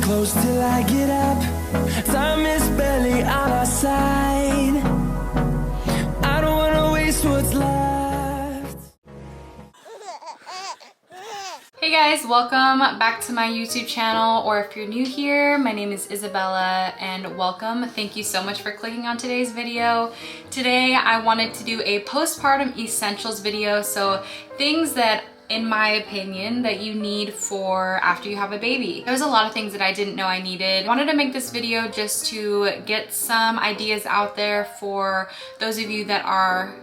close till I get up. Time is barely on our side. I don't wanna waste what's left. Hey guys, welcome back to my YouTube channel, or if you're new here, my name is Isabella and welcome. Thank you so much for clicking on today's video. Today I wanted to do a postpartum essentials video, so things that in my opinion that you need for after you have a baby. There's a lot of things that I didn't know I needed. I wanted to make this video just to get some ideas out there for those of you that are...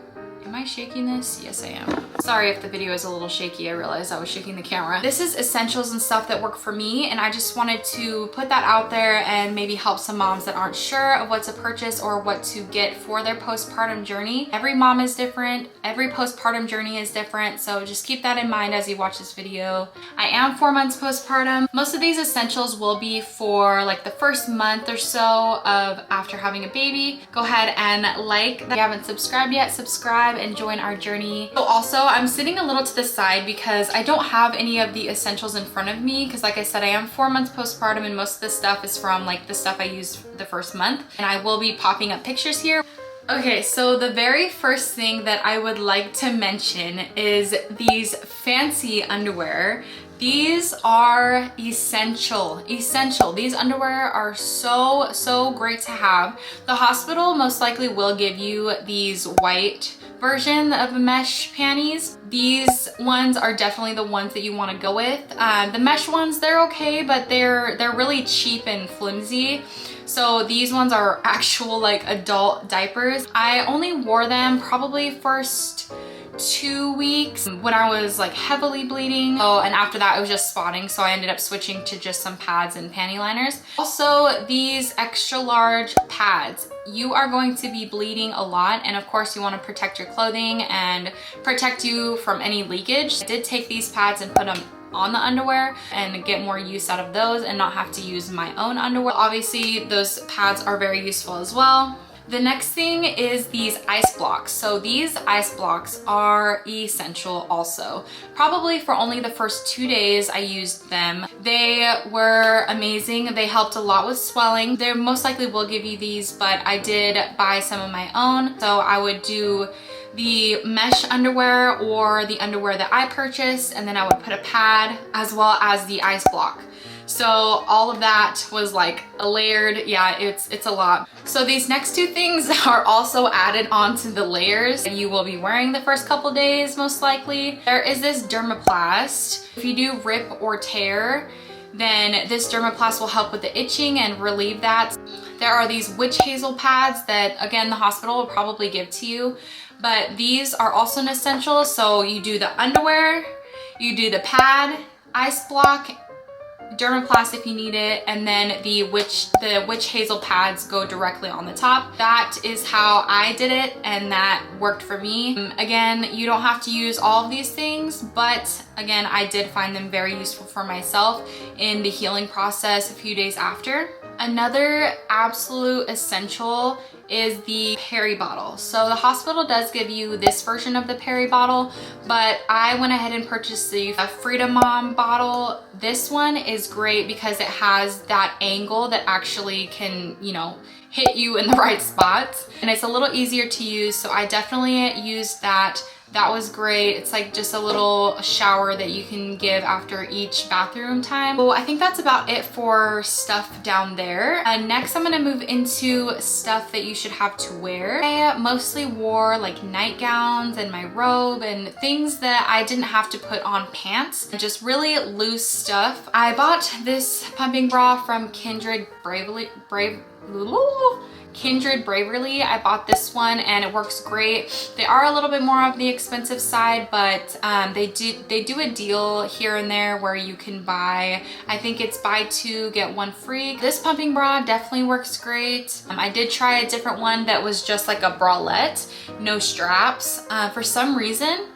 Am I shaking this? Yes, I am. Sorry if the video is a little shaky. I realized I was shaking the camera. This is essentials and stuff that work for me, and I just wanted to put that out there and maybe help some moms that aren't sure of what to purchase or what to get for their postpartum journey. Every mom is different. Every postpartum journey is different, so just keep that in mind as you watch this video. I am 4 months postpartum. Most of these essentials will be for like the first month or so of after having a baby. Go ahead and like. If you haven't subscribed yet, subscribe and join our journey. So also, I'm sitting a little to the side because I don't have any of the essentials in front of me, because like I said, I am 4 months postpartum and most of this stuff is from like the stuff I used the first month, and I will be popping up pictures here. Okay, so the very first thing that I would like to mention is these fancy underwear. These are essential. These underwear are so great to have. The hospital most likely will give you these white version of the mesh panties. These ones are definitely the ones that you want to go with. The mesh ones, they're okay, but they're really cheap and flimsy. So these ones are actual like adult diapers. I only wore them probably first 2 weeks when I was like heavily bleeding. Oh, and after that I was just spotting, so I ended up switching to just some pads and panty liners. Also, these extra large pads. You are going to be bleeding a lot, and of course you want to protect your clothing and protect you from any leakage. I did take these pads and put them on the underwear and get more use out of those and not have to use my own underwear. Obviously those pads are very useful as well. The next thing is these ice blocks. So these ice blocks are essential also. Probably for only the first 2 days I used them. They were amazing. They helped a lot with swelling. They most likely will give you these, but I did buy some of my own. So I would do the mesh underwear or the underwear that I purchased, and then I would put a pad as well as the ice block. So all of that was like a layered, yeah, it's a lot. So these next two things are also added onto the layers you will be wearing the first couple days most likely. There is this dermaplast. If you do rip or tear, then this dermaplast will help with the itching and relieve that. There are these witch hazel pads that again the hospital will probably give to you, but these are also an essential. So you do the underwear, you do the pad, ice block, dermaplast if you need it, and then the witch hazel pads go directly on the top. That is how I did it, and that worked for me. Again, you don't have to use all of these things, but again, I did find them very useful for myself in the healing process a few days after. Another absolute essential is the Peri bottle. So the hospital does give you this version of the Peri bottle, but I went ahead and purchased the Freedom Mom bottle. This one is great because it has that angle that actually can, you know, hit you in the right spots, and it's a little easier to use, so I definitely used that. That was great. It's like just a little shower that you can give after each bathroom time. Well, I think that's about it for stuff down there. Next, I'm gonna move into stuff that you should have to wear. I mostly wore like nightgowns and my robe and things that I didn't have to put on pants, just really loose stuff. I bought this pumping bra from Kindred Bravely. I bought this one and it works great. They are a little bit more of the expensive side, but they do a deal here and there where you can buy, I think it's buy two get one free. This pumping bra definitely works great. I did try a different one that was just like a bralette, no straps. For some reason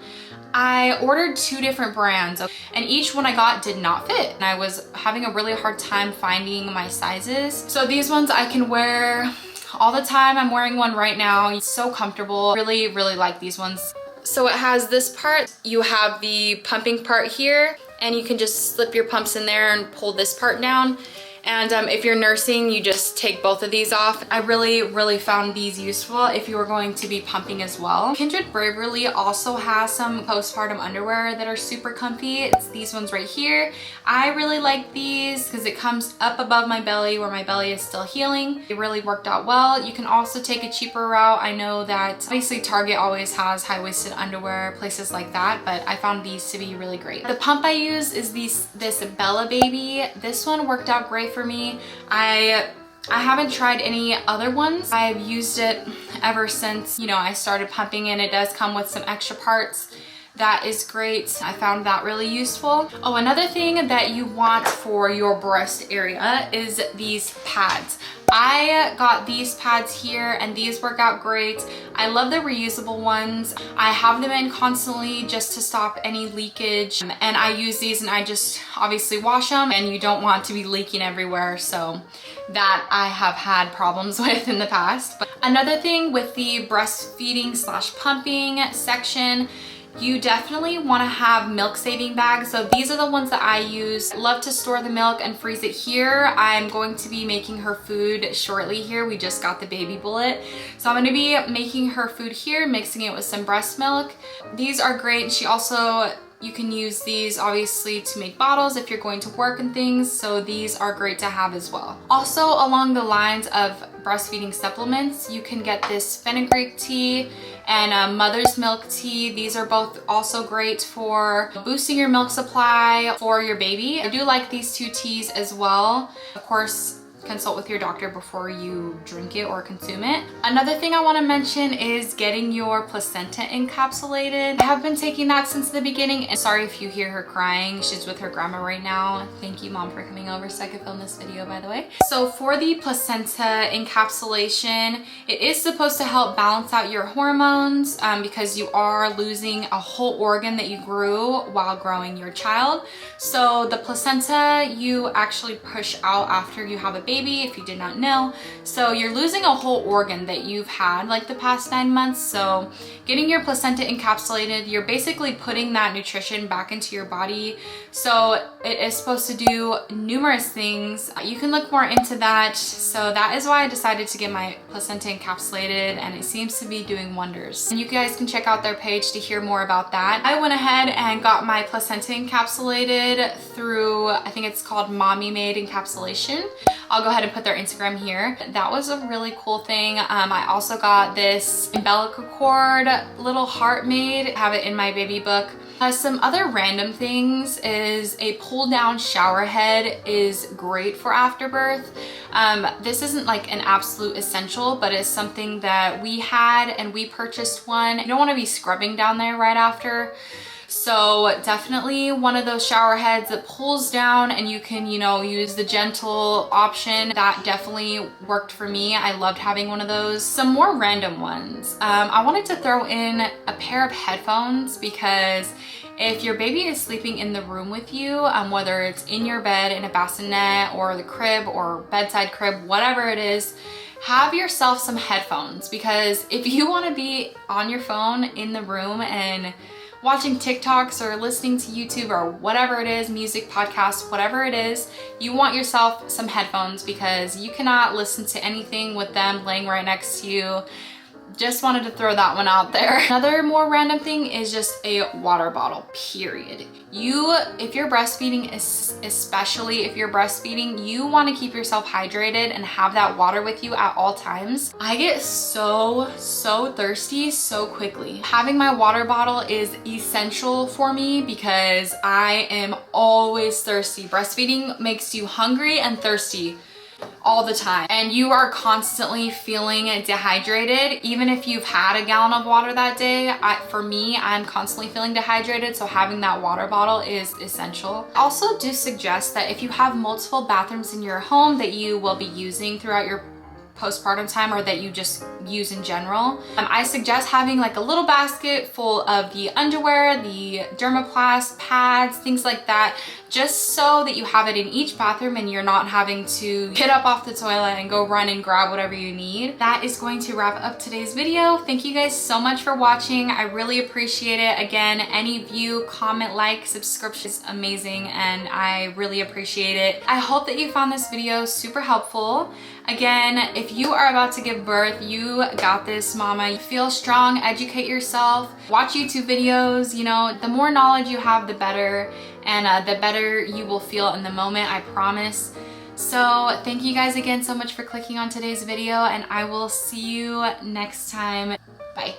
I ordered 2 different brands and each one I got did not fit, and I was having a really hard time finding my sizes. So these ones I can wear all the time. I'm wearing one right now. It's so comfortable. Really like these ones. So it has this part. You have the pumping part here, and you can just slip your pumps in there and pull this part down. And if you're nursing, you just take both of these off. I really found these useful if you were going to be pumping as well. Kindred Braverly also has some postpartum underwear that are super comfy. It's these ones right here. I really like these because it comes up above my belly where my belly is still healing. It really worked out well. You can also take a cheaper route. I know that obviously Target always has high-waisted underwear, places like that, but I found these to be really great. The pump I use is this Bella Baby. This one worked out great for me. I haven't tried any other ones. I've used it ever since, you know, I started pumping, and it does come with some extra parts. That is great. I found that really useful. Oh, another thing that you want for your breast area is these pads. I got these pads here and these work out great. I love the reusable ones. I have them in constantly just to stop any leakage, and I use these and I just obviously wash them, and you don't want to be leaking everywhere, so that I have had problems with in the past. But another thing with the breastfeeding / pumping section, you definitely want to have milk saving bags. So these are the ones that I use. Love to store the milk and freeze it here. I'm going to be making her food shortly here. We just got the baby bullet. So I'm going to be making her food here, mixing it with some breast milk. These are great. She also, you can use these obviously to make bottles if you're going to work and things, so these are great to have as well. Also, along the lines of breastfeeding supplements, you can get this fenugreek tea and mother's milk tea. These are both also great for boosting your milk supply for your baby. I do like these two teas as well. Of course, consult with your doctor before you drink it or consume it. Another thing I want to mention is getting your placenta encapsulated. I have been taking that since the beginning, and sorry if you hear her crying. She's with her grandma right now. Thank you, Mom, for coming over so I could film this video, by the way. So for the placenta encapsulation, it is supposed to help balance out your hormones because you are losing a whole organ that you grew while growing your child. So the placenta you actually push out after you have a baby, if you did not know. So you're losing a whole organ that you've had like the past 9 months. So getting your placenta encapsulated, you're basically putting that nutrition back into your body. So it is supposed to do numerous things. You can look more into that. So that is why I decided to get my placenta encapsulated, and it seems to be doing wonders. And you guys can check out their page to hear more about that. I went ahead and got my placenta encapsulated through, I think it's called Mommy Made Encapsulation. I'll go ahead and put their Instagram here. That was a really cool thing. I also got this umbilical cord little heart made. I have it in my baby book. Some other random things is a pull down shower head is great for afterbirth. This isn't like an absolute essential, but it's something that we had and we purchased one. You don't want to be scrubbing down there right after. So definitely one of those shower heads that pulls down and you can, you know, use the gentle option. That definitely worked for me. I loved having one of those. Some more random ones. I wanted to throw in a pair of headphones because if your baby is sleeping in the room with you, whether it's in your bed, in a bassinet, or the crib, or bedside crib, whatever it is, have yourself some headphones, because if you want to be on your phone in the room and watching TikToks or listening to YouTube or whatever it is, music, podcasts, whatever it is, you want yourself some headphones because you cannot listen to anything with them laying right next to you. Just wanted to throw that one out there. Another more random thing is just a water bottle, period. If you're breastfeeding, especially if you're breastfeeding, you want to keep yourself hydrated and have that water with you at all times. I get so thirsty so quickly. Having my water bottle is essential for me because I am always thirsty. Breastfeeding makes you hungry and thirsty all the time, and you are constantly feeling dehydrated. Even if you've had a gallon of water that day, for me, I'm constantly feeling dehydrated, so having that water bottle is essential. I also do suggest that if you have multiple bathrooms in your home that you will be using throughout your postpartum time, or that you just use in general, I suggest having like a little basket full of the underwear, the dermoplast pads, things like that just so that you have it in each bathroom and you're not having to get up off the toilet and go run and grab whatever you need. That is going to wrap up today's video. Thank you guys so much for watching. I really appreciate it. Again, any view, comment, like, subscription is amazing and I really appreciate it. I hope that you found this video super helpful. Again, if you are about to give birth, you got this, mama. Feel strong, educate yourself, watch YouTube videos. You know, the more knowledge you have, the better, and the better you will feel in the moment, I promise. So thank you guys again so much for clicking on today's video, and I will see you next time. Bye.